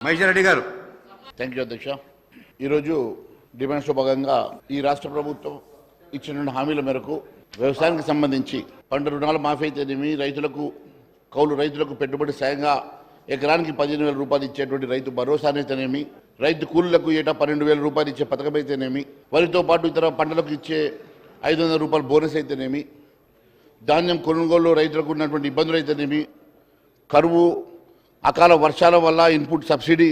మహేశ్వర్ రెడ్డి గారు. Thank you అధ్యక్ష. ఈరోజు డిమాండ్స్లో భాగంగా ఈ రాష్ట్ర ప్రభుత్వం ఇచ్చిన హామీల మేరకు వ్యవసాయానికి సంబంధించి పంట రుణాల మాఫీ అయితేనేమి, కౌలు రైతులకు పెట్టుబడి సాయంగా ఎకరానికి 15,000 రూపాయలు ఇచ్చేటువంటి రైతు భరోసా అయితేనేమి, రైతు కూలీలకు ఏటా 12,000 రూపాయలు ఇచ్చే పథకం అయితేనేమి, వరితో పాటు ఇతర పంటలకు ఇచ్చే 500 రూపాయల బోనస్ అయితేనేమి, ధాన్యం కొనుగోలు రైతులకు ఉన్నటువంటి ఇబ్బందులు అయితేనేమి, కరువు అకాల వర్షాల వల్ల ఇన్పుట్ సబ్సిడీ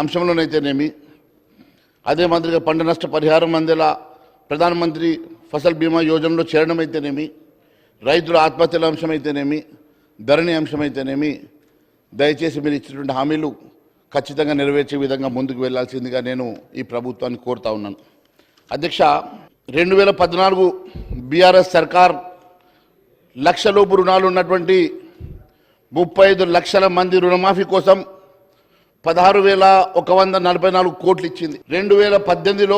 అంశంలోనైతేనేమి, అదే మాదిరిగా పంట నష్ట పరిహారం అందేలా ప్రధానమంత్రి ఫసల్ బీమా యోజనలో చేరడం అయితేనేమి, రైతుల ఆత్మహత్యల అంశమైతేనేమి, ధరణి అంశమైతేనేమి, దయచేసి మీరు ఇచ్చినటువంటి హామీలు ఖచ్చితంగా నెరవేర్చే విధంగా ముందుకు వెళ్లాల్సిందిగా నేను ఈ ప్రభుత్వాన్ని కోరుతా ఉన్నాను. అధ్యక్ష, 2014 బీఆర్ఎస్ సర్కార్ లక్షలోపు రుణాలు ఉన్నటువంటి 35 లక్షల మంది రుణమాఫీ కోసం 16,144 కోట్లు ఇచ్చింది. 2018లో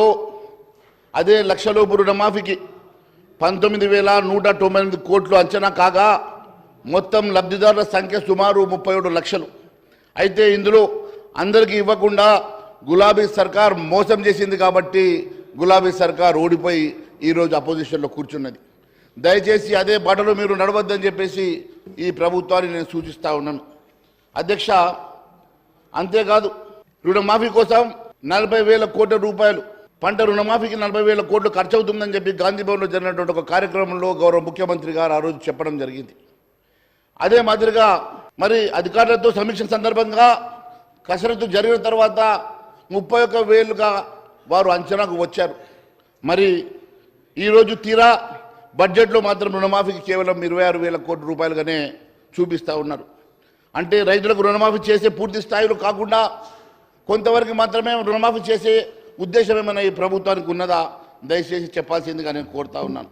అదే లక్షలోపు రుణమాఫీకి 19,198 కోట్లు అంచనా కాగా మొత్తం లబ్ధిదారుల సంఖ్య సుమారు 37 లక్షలు. అయితే ఇందులో అందరికీ ఇవ్వకుండా గులాబీ సర్కార్ మోసం చేసింది కాబట్టి గులాబీ సర్కార్ ఓడిపోయి ఈరోజు అపోజిషన్లో కూర్చున్నది. దయచేసి అదే బాటలో మీరు నడవద్దని చెప్పేసి ఈ ప్రభుత్వాన్ని నేను సూచిస్తూ ఉన్నాను. అధ్యక్ష, అంతేకాదు రుణమాఫీ కోసం 40,000 కోట్ల రూపాయలు, పంట రుణమాఫీకి 40,000 కోట్లు ఖర్చు అవుతుందని చెప్పి గాంధీ భవన్లో జరిగినటువంటి ఒక కార్యక్రమంలో గౌరవ ముఖ్యమంత్రి గారు ఆ రోజు చెప్పడం జరిగింది. అదే మాదిరిగా మరి అధికారులతో సమీక్ష సందర్భంగా కసరత్తు జరిగిన తర్వాత 31,000గా వారు అంచనాకు వచ్చారు. మరి ఈరోజు తీరా బడ్జెట్లో మాత్రం రుణమాఫీకి కేవలం 26,000 కోట్ల రూపాయలుగానే చూపిస్తూ ఉన్నారు. అంటే రైతులకు రుణమాఫీ చేసే పూర్తి స్థాయిలో కాకుండా కొంతవరకు మాత్రమే రుణమాఫీ చేసే ఉద్దేశం ఏమైనా ఈ ప్రభుత్వానికి ఉన్నదా? దయచేసి చెప్పాల్సిందిగా నేను కోరుతా ఉన్నాను.